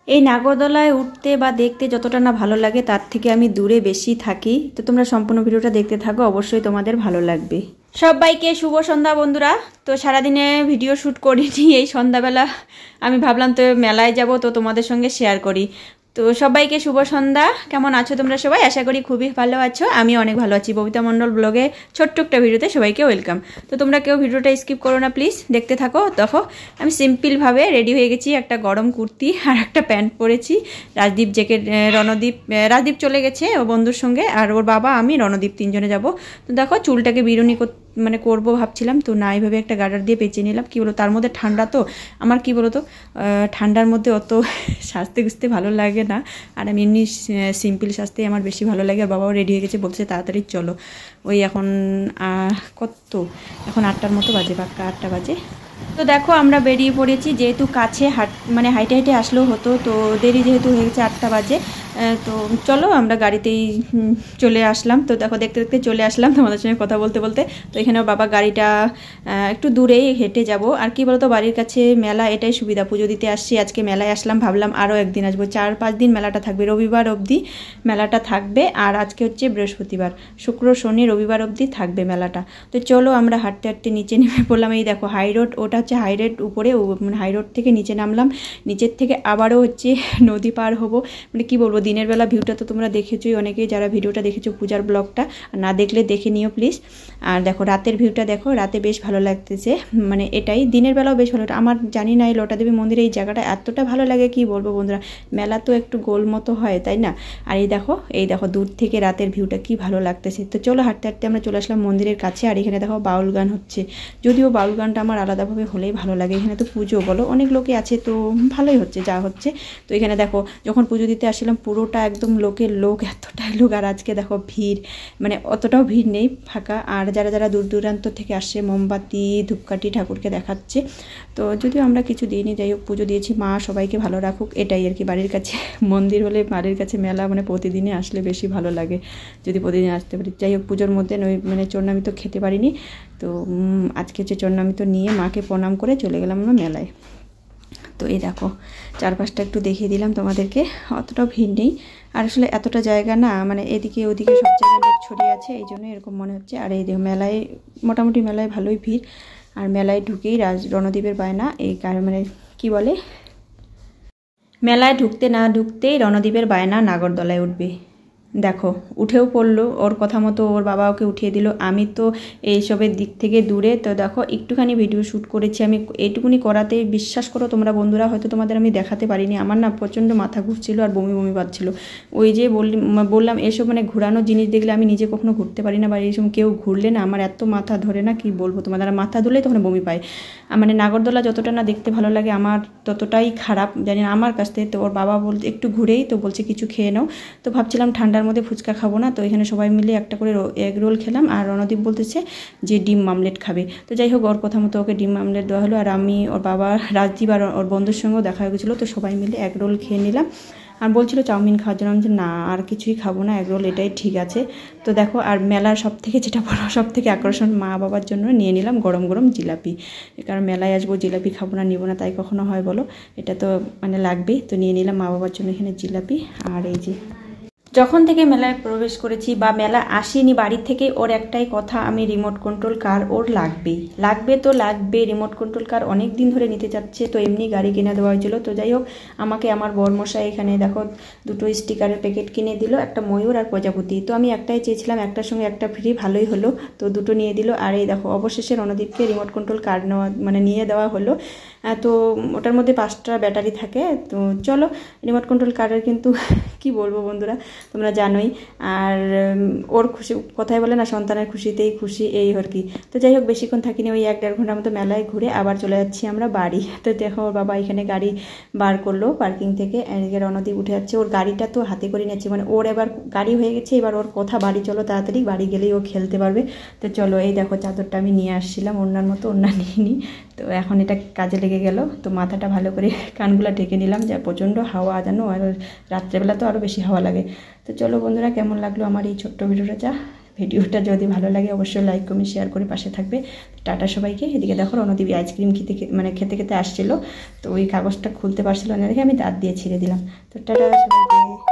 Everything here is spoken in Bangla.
এই নাগরদোলায় উঠতে বা দেখতে যতটা না ভালো লাগে তার থেকে আমি দূরে বেশি থাকি। তো তোমরা সম্পূর্ণ ভিডিওটা দেখতে থাকো, অবশ্যই তোমাদের ভালো লাগবে। সবাইকে শুভ সন্ধ্যা বন্ধুরা। তো সারাদিনে ভিডিও শ্যুট করিনি, এই সন্ধ্যাবেলা আমি ভাবলাম তো মেলায় যাব, তো তোমাদের সঙ্গে শেয়ার করি। তো সবাইকে শুভ সন্ধ্যা। কেমন আছো তোমরা সবাই? আশা করি খুবই ভালো আছো, আমি অনেক ভালো আছি। ববিতা মণ্ডল ব্লগে ছোট্ট একটা ভিডিওতে সবাইকে ওয়েলকাম। তো তোমরা কেউ ভিডিওটা স্কিপ করো না প্লিজ, দেখতে থাকো। দেখো আমি সিম্পলভাবে রেডি হয়ে গেছি, একটা গরম কুর্তি আর একটা প্যান্ট পরেছি। রাজদীপ রাজদীপ চলে গেছে ও বন্ধুর সঙ্গে, আর ওর বাবা আমি রণদীপ তিনজনে যাব। তো দেখো চুলটাকে বিরুনি করবো ভাবছিলাম, তো না এইভাবে একটা গার্ডার দিয়ে পেঁচিয়ে নিলাম। কী বলো, তার মধ্যে ঠান্ডা, তো আমার কী বলো তো ঠান্ডার মধ্যে অত সাজতে গুজতে ভালো লাগে না, আর আমি এমনি সিম্পল সাজতেই আমার বেশি ভালো লাগে। আর বাবাও রেডি হয়ে গেছে, বলছে তাড়াতাড়ি চলো। ওই এখন এখন 8টার মতো বাজে, পাক্কা 8টা বাজে। তো দেখো আমরা বেরিয়ে পড়েছি, যেহেতু কাছে হাইটে হাইটে আসলেও হতো, তো দেরি যেহেতু হয়ে গেছে 8টা বাজে। তো চলো আমরা গাড়িতেই চলে আসলাম। তো দেখো দেখতে দেখতে চলে আসলাম তোমাদের সঙ্গে কথা বলতে বলতে। তো এখানে বাবা গাড়িটা একটু দূরেই হেঁটে যাব। আর কি বলতো, বাড়ির কাছে মেলা, এটাই সুবিধা। পুজো দিতে আসছি, আজকে মেলায় আসলাম, ভাবলাম আরও একদিন আসবো। 4-5 দিন মেলাটা থাকবে, রবিবার অবধি মেলাটা থাকবে। আর আজকে হচ্ছে বৃহস্পতিবার, শুক্র শনি রবিবার অবধি থাকবে মেলাটা। তো চলো আমরা হাঁটতে হাঁটতে নিচে নেমে পড়লাম। এই দেখো হাই রোড, ওটা হচ্ছে হাই রোড উপরে, মানে হাই রোড থেকে নিচে নামলাম। নিচের থেকে আবারও হচ্ছে নদী পার হবো। মানে কি বলবো, দিনের বেলা ভিউটা তো তোমরা দেখেছোই অনেকেই, যারা ভিডিওটা দেখেছো পূজার ব্লগটা, না দেখলে দেখে নিও প্লিজ। আর দেখো রাতের ভিউটা দেখো, রাতে বেশ ভালো লাগতেছে। মানে এটাই দিনের বেলাও বেশ ভালো। আমার জানি না এই লটাদেবী মন্দিরে এই জায়গাটা এতটা ভালো লাগে, কি বলবো বন্ধুরা। মেলা তো একটু গোল মতো হয় তাই না। আর এই দেখো দূর থেকে রাতের ভিউটা কি ভালো লাগতেছে। তো চলো হাঁটতে হাঁটতে আমরা চলে আসলাম মন্দিরের কাছে। আর এখানে দেখো বাউল গান হচ্ছে, যদিও বাউল গানটা আমার আলাদাভাবে হলেই ভালো লাগে। এখানে তো পুজো বলো, অনেক লোকে আছে, তো ভালোই হচ্ছে যা হচ্ছে। তো এখানে দেখো যখন পুজো দিতে আসছিলাম পুরোটা একদম লোকের লোক, এতটাই লোক। আর আজকে দেখো ভিড়, মানে অতটাও ভিড় নেই, ফাঁকা। আর যারা যারা দূর দূরান্ত থেকে আসছে মোমবাতি ধূপকাঠি ঠাকুরকে দেখাচ্ছে। তো যদিও আমরা কিছু দিইনি, যাই হোক পুজো দিয়েছি, মা সবাইকে ভালো রাখুক, এটাই আর কি। বাড়ির কাছে মন্দির হলে বাড়ির কাছে মেলা, মানে প্রতিদিনে আসলে বেশি ভালো লাগে যদি প্রতিদিন আসতে পারি। যাই হোক পুজোর মধ্যে মানে চন্নামিত খেতে পারিনি, তো আজকে হচ্ছে চন্নামিত নিয়ে মাকে প্রণাম করে চলে গেলাম আমরা মেলায়। তো এই দেখো চারপাশটা একটু দেখিয়ে দিলাম তোমাদেরকে, অতটাও ভিড় নেই। আর আসলে এতটা জায়গা না, মানে এদিকে ওদিকে সব জায়গায় লোক ছড়িয়ে আছে, এই জন্য এরকম মনে হচ্ছে। আর এই দেখো মেলায়, মোটামুটি মেলায় ভালোই ভিড়। আর মেলায় ঢুকেই রণদীপের বায়না, এই মানে কি বলে, মেলায় ঢুকতে না ঢুকতেই রণদীপের বায়না নাগরদোলায় উঠবে। দেখো উঠেও পড়লো, ওর কথা মতো ওর বাবা ওকে উঠিয়ে দিল। আমি তো এইসবের দিক থেকে দূরে। তো দেখো একটুখানি ভিডিও শ্যুট করেছি আমি, এইটুকুনি করাতে বিশ্বাস করো তোমরা বন্ধুরা, হয়তো তোমাদের আমি দেখাতে পারিনি। আমার না প্রচণ্ড মাথা ঘুরছিল আর বমি বমি পাচ্ছিল। ওই যে বললাম এসব মানে ঘোরানো জিনিস দেখলে আমি নিজে কখনো ঘুরতে পারি না, বা এইসব কেউ ঘুরলে না আমার এত মাথা ধরে না, কি বলবো তোমাদের। মাথা ধরলে তখন বমি পায়। মানে নাগরদোলা যতটা না দেখতে ভালো লাগে, আমার ততটাই খারাপ, জানি না আমার কাছ থেকে। তো ওর বাবা বলতে একটু ঘুরেই তো বলছে কিছু খেয়ে নাও। তো ভাবছিলাম ঠান্ডার মধ্যে ফুচকা খাবো না, তো এখানে সবাই মিলে একটা করে এগ রোল খেলাম। আর রণদীপ বলতেছে যে ডিম মামলেট খাবে। তো যাই হোক ওর কথা মতো ওকে ডিম মামলেট দেওয়া হলো। আর আমি, ওর বাবা, রাজদীপ আর ওর বন্ধুর সঙ্গেও দেখা হয়ে গেছিলো, তো সবাই মিলে এগ রোল খেয়ে নিলাম। আর বলছিল চাউমিন খাওয়ার জন্য, আমি যে না আর কিছুই খাবো না, এগ রোল এটাই ঠিক আছে। তো দেখো আর মেলার সব থেকে যেটা বড়, সব থেকে আকর্ষণ, মা বাবার জন্য নিয়ে নিলাম গরম গরম জিলাপি। কারণ মেলায় আসবো, জিলাপি খাবো না, নিবো না, তাই কখনো হয় বলো, এটা তো মানে লাগবেই। তো নিয়ে নিলাম মা বাবার জন্য এখানে জিলাপি। আর এই যে যখন থেকে মেলায় প্রবেশ করেছি বা মেলা আসিনি বাড়ির থেকে, ওর একটাই কথা, আমি রিমোট কন্ট্রোল কার ওর লাগবেই, লাগবে তো লাগবে। রিমোট কন্ট্রোল কার অনেক দিন ধরে নিতে চাচ্ছে, তো এমনি গাড়ি কিনে দেওয়া হয়েছিল। তো যাই হোক আমাকে আমার বরমশাই এখানে দেখো দুটো স্টিকারের প্যাকেট কিনে দিল, একটা ময়ূর আর প্রজাপতি। তো আমি একটাই চেয়েছিলাম, একটার সঙ্গে একটা ফ্রি, ভালোই হলো, তো দুটো নিয়ে দিল। আর এই দেখো অবশেষে রণদীপকে রিমোট কন্ট্রোল কার নেওয়া, মানে নিয়ে দেওয়া হলো। তো ওটার মধ্যে 5টা ব্যাটারি থাকে। তো চলো রিমোট কন্ট্রোল কারের কিন্তু কি বলবো বন্ধুরা, তোমরা জানোই। আর ওর খুশি, কথাই বলে না সন্তানের খুশিতেই খুশি, এই আর কি। তো যাই হোক বেশিক্ষণ থাকিনি, ওই 1-1.5 ঘন্টার মতো মেলায় ঘুরে আবার চলে যাচ্ছি আমরা বাড়ি। তো দেখো ওর বাবা এখানে গাড়ি বার করলো পার্কিং থেকে, এদিকে রণদীপ উঠে যাচ্ছে। ওর গাড়িটা তো হাতে করে নিচ্ছে, মানে ওর এবার গাড়ি হয়ে গেছে, এবার ওর কথা বাড়ি চলো তাড়াতাড়ি, বাড়ি গেলেই ও খেলতে পারবে। তো চলো এই দেখো চাদরটা আমি নিয়ে আসছিলাম, ওনার মতো ওনা নিয়ে নিই। তো এখন এটা কাজে লেগে গেল। তো মাথাটা ভালো করে কানগুলা ঢেকে নিলাম, যা প্রচণ্ড হাওয়া জানো, আর রাত্রেবেলা তো আরও বেশি হাওয়া লাগে। তো চলো বন্ধুরা কেমন লাগলো আমার এই ছোট্ট ভিডিওটা, যা ভিডিওটা যদি ভালো লাগে অবশ্যই লাইক কমেন্ট শেয়ার করে পাশে থাকবে। টাটা সবাইকে। এদিকে দেখো রণদীপ আইসক্রিম খেতে খেতে আসছিলো, তো ওই কাগজটা খুলতে পারছিল না দেখে আমি দাঁত দিয়ে ছিঁড়ে দিলাম। তো টাটা সবাইকে।